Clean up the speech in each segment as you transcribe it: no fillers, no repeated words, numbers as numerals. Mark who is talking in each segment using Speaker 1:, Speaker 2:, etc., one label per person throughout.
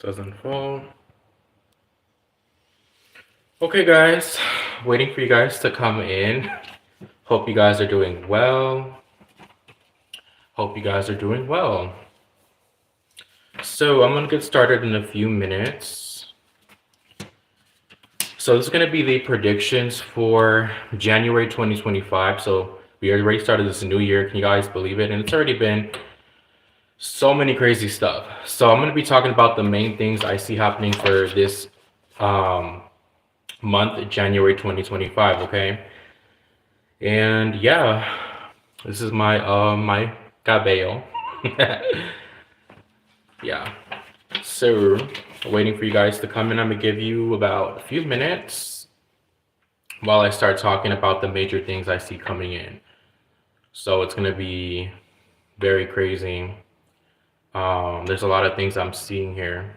Speaker 1: Doesn't fall. Okay, guys, waiting for you guys to come in. Hope you guys are doing well. Hope you guys are doing well. So I'm gonna get started in a few minutes. So this is gonna be the predictions for January 2025. So we already started this new year. Can you guys believe it? And it's already been so many crazy stuff. So I'm gonna be talking about the main things I see happening for this um, month, January 2025. Okay, and yeah, this is my cabello. Yeah. So waiting for you guys to come in. I'm gonna give you about a few minutes while I start talking about the major things I see coming in. So it's gonna be very crazy. There's a lot of things I'm seeing here.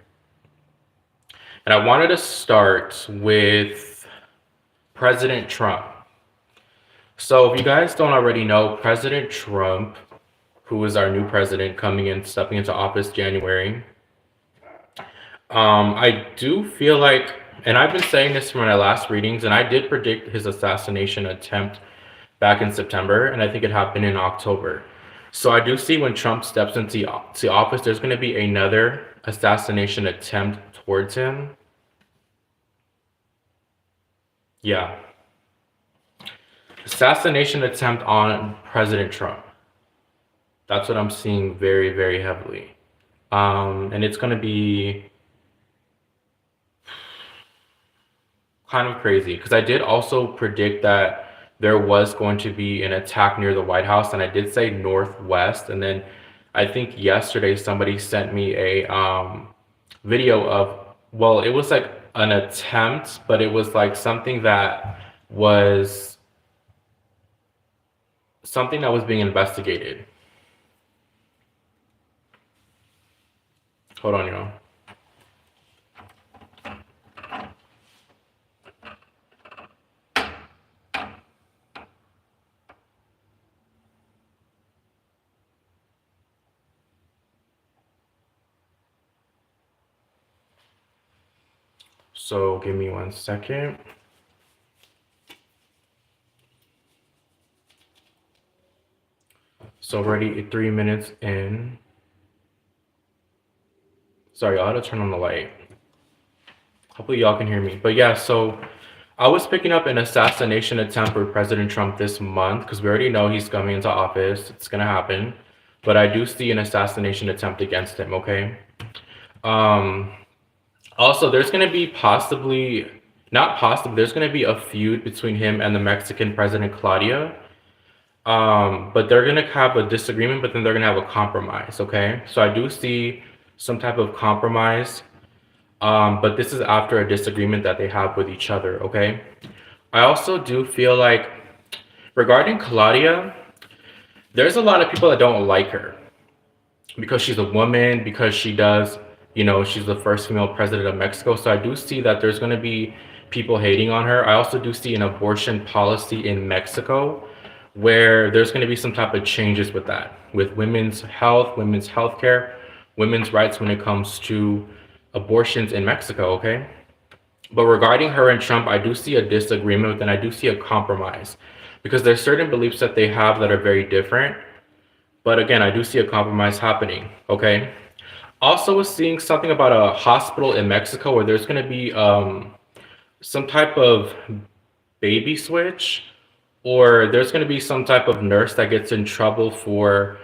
Speaker 1: And I wanted to start with President Trump. So if you guys don't already know, President Trump, who is our new president coming in, stepping into office January, I do feel like, and I've been saying this from my last readings, and I did predict his assassination attempt back in September, and I think it happened in October. So I do see when Trump steps into the office, there's going to be another assassination attempt towards him. Yeah, assassination attempt on President Trump. That's what I'm seeing very, very heavily. And it's going to be kind of crazy because I did also predict that there was going to be an attack near the White House, and I did say northwest. And then I think yesterday somebody sent me a video of, well, it was like an attempt, but it was like was something that was being investigated. Hold on, y'all. So give me 1 second. So already 3 minutes in. Sorry, I had to turn on the light. Hopefully y'all can hear me. But yeah, so I was picking up an assassination attempt for President Trump this month because we already know he's coming into office. It's gonna happen. But I do see an assassination attempt against him, okay? Um, Also, there's going to be not possibly, there's going to be a feud between him and the Mexican president, Claudia. But they're going to have a disagreement, but then they're going to have a compromise, okay? So I do see some type of compromise, but this is after a disagreement that they have with each other, okay? I also do feel like regarding Claudia, there's a lot of people that don't like her because she's a woman, because she does, she's the first female president of Mexico. So I do see that there's going to be people hating on her. I also do see an abortion policy in Mexico where there's going to be some type of changes with that, with women's health care, women's rights when it comes to abortions in Mexico, okay? But regarding her and Trump, I do see a disagreement and I do see a compromise because there's certain beliefs that they have that are very different. But again, I do see a compromise happening, okay? Also was seeing something about a hospital in Mexico where there's going to be some type of baby switch, or there's going to be some type of nurse that gets in trouble for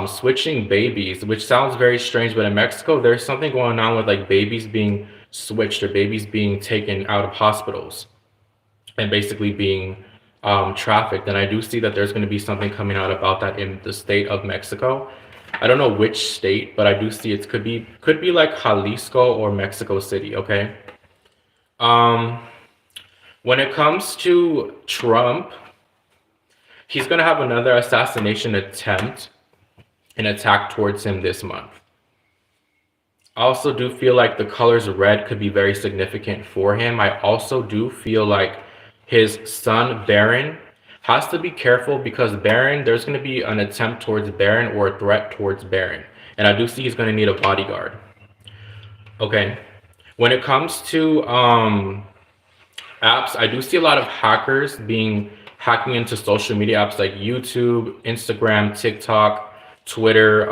Speaker 1: switching babies, which sounds very strange. But in Mexico, there's something going on with like babies being switched or babies being taken out of hospitals and basically being trafficked. And I do see that there's going to be something coming out about that in the state of Mexico. I don't know which state, but I do see it could be like Jalisco or Mexico City, okay? When it comes to Trump, he's going to have another assassination attempt, an attack towards him this month. I also do feel like the colors red could be very significant for him. I also do feel like his son, Barron, has to be careful because Barron, there's going to be an attempt towards Barron or a threat towards Barron. And I do see he's going to need a bodyguard. Okay. When it comes to apps, I do see a lot of hackers being hacking into social media apps like YouTube, Instagram, TikTok, Twitter,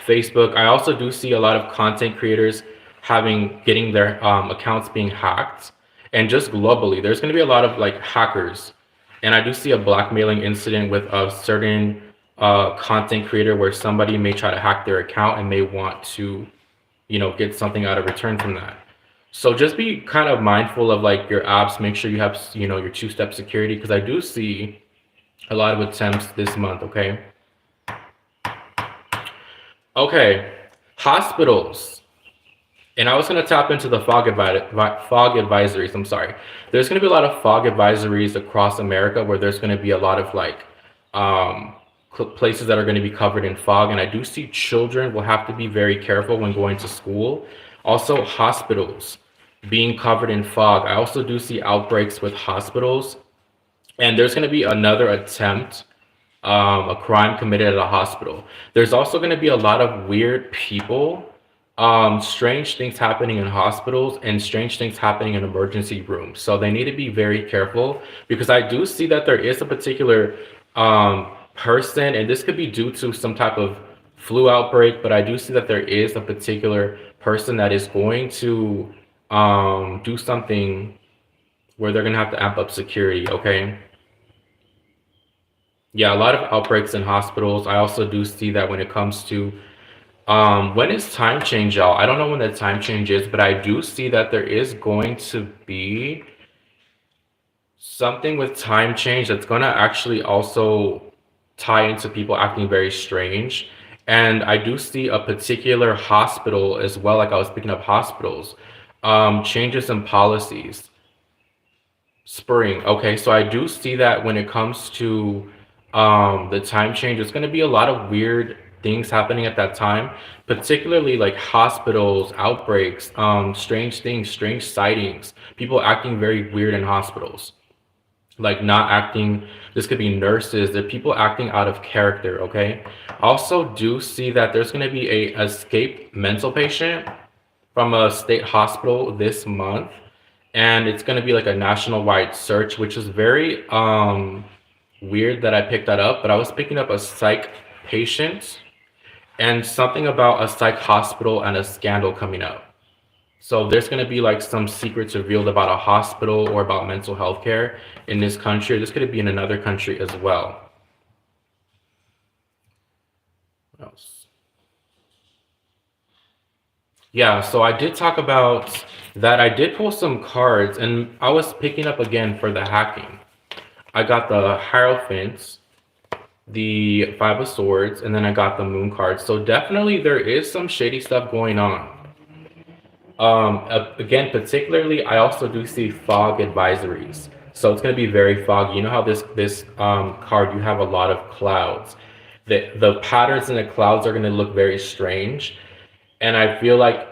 Speaker 1: Facebook. I also do see a lot of content creators getting their accounts being hacked, and just globally, there's going to be a lot of like hackers, and I do see a blackmailing incident with a certain content creator where somebody may try to hack their account and may want to get something out of return from that. So just be kind of mindful of like your apps. Make sure you have, your two-step security because I do see a lot of attempts this month. Okay. Okay. Hospitals. And I was going to tap into the fog advisories. I'm sorry. There's going to be a lot of fog advisories across America where there's going to be a lot of like um, places that are going to be covered in fog. And I do see children will have to be very careful when going to school. Also, hospitals being covered in fog. I also do see outbreaks with hospitals. And there's going to be another attempt, a crime committed at a hospital. There's also going to be a lot of weird people, strange things happening in hospitals and strange things happening in emergency rooms. So they need to be very careful because I do see that there is a particular person, and this could be due to some type of flu outbreak, but I do see that there is a particular person that is going to do something where they're going to have to amp up security. Okay. Yeah, a lot of outbreaks in hospitals. I also do see that when it comes to when is time change, y'all? I don't know when the time change is, but I do see that there is going to be something with time change that's going to actually also tie into people acting very strange. And I do see a particular hospital as well, like I was picking up hospitals, changes in policies. Spring. Okay, so I do see that when it comes to the time change, it's going to be a lot of weird things happening at that time, particularly like hospitals, outbreaks, strange things, strange sightings, people acting very weird in hospitals, like not acting. This could be nurses, the people acting out of character. Okay. Also, do see that there's going to be a escaped mental patient from a state hospital this month, and it's going to be like a national wide search, which is very weird that I picked that up. But I was picking up a psych patient and something about a psych hospital and a scandal coming up. So there's going to be like some secrets revealed about a hospital or about mental health care in this country. This could be in another country as well. What else? Yeah, so I did talk about that. I did pull some cards, and I was picking up again for the hacking. I got the Hierophant, the Five of Swords, and then I got the Moon card. So definitely there is some shady stuff going on. Again, particularly, I also do see fog advisories. So it's going to be very foggy. You know how this card, you have a lot of clouds. The patterns in the clouds are going to look very strange. And I feel like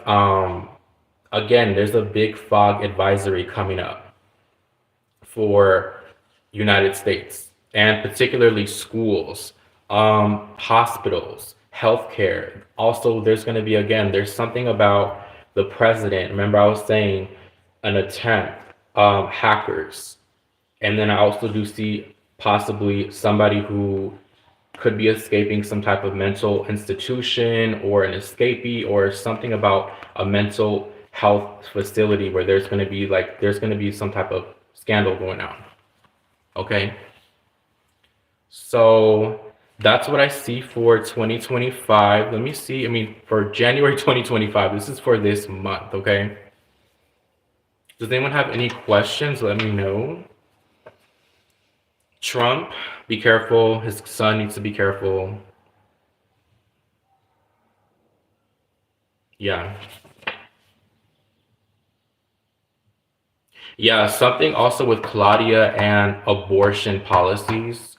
Speaker 1: again, there's a big fog advisory coming up for United States, and particularly schools, hospitals, healthcare. Also, there's going to be, again, there's something about the president. Remember, I was saying an attempt, hackers. And then I also do see possibly somebody who could be escaping some type of mental institution or an escapee or something about a mental health facility where there's going to be some type of scandal going on. Okay. So that's what I see for 2025. Let me see. I mean, for January 2025, this is for this month. Okay. Does anyone have any questions? Let me know. Trump, be careful. His son needs to be careful. Yeah. Yeah. Something also with Claudia and abortion policies.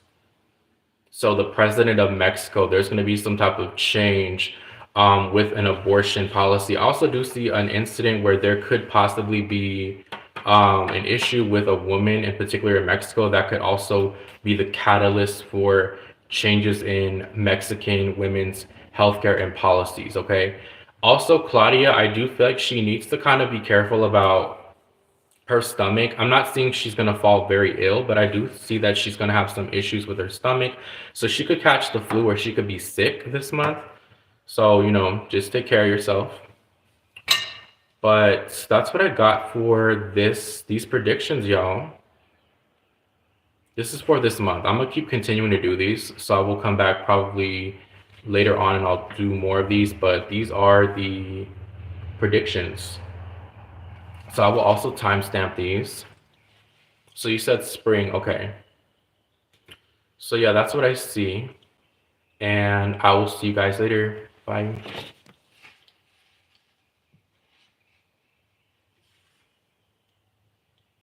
Speaker 1: So the president of Mexico, there's going to be some type of change with an abortion policy. I also do see an incident where there could possibly be an issue with a woman in particular in Mexico that could also be the catalyst for changes in Mexican women's healthcare and policies. Okay. Also, Claudia, I do feel like she needs to kind of be careful about her stomach. I'm not saying she's gonna fall very ill, but I do see that she's gonna have some issues with her stomach. So she could catch the flu or she could be sick this month. So, just take care of yourself. But that's what I got for these predictions, y'all. This is for this month. I'm gonna keep continuing to do these, so I will come back probably later on and I'll do more of these, but these are the predictions. So I will also timestamp these. So you said spring, okay. So yeah, that's what I see. And I will see you guys later. Bye.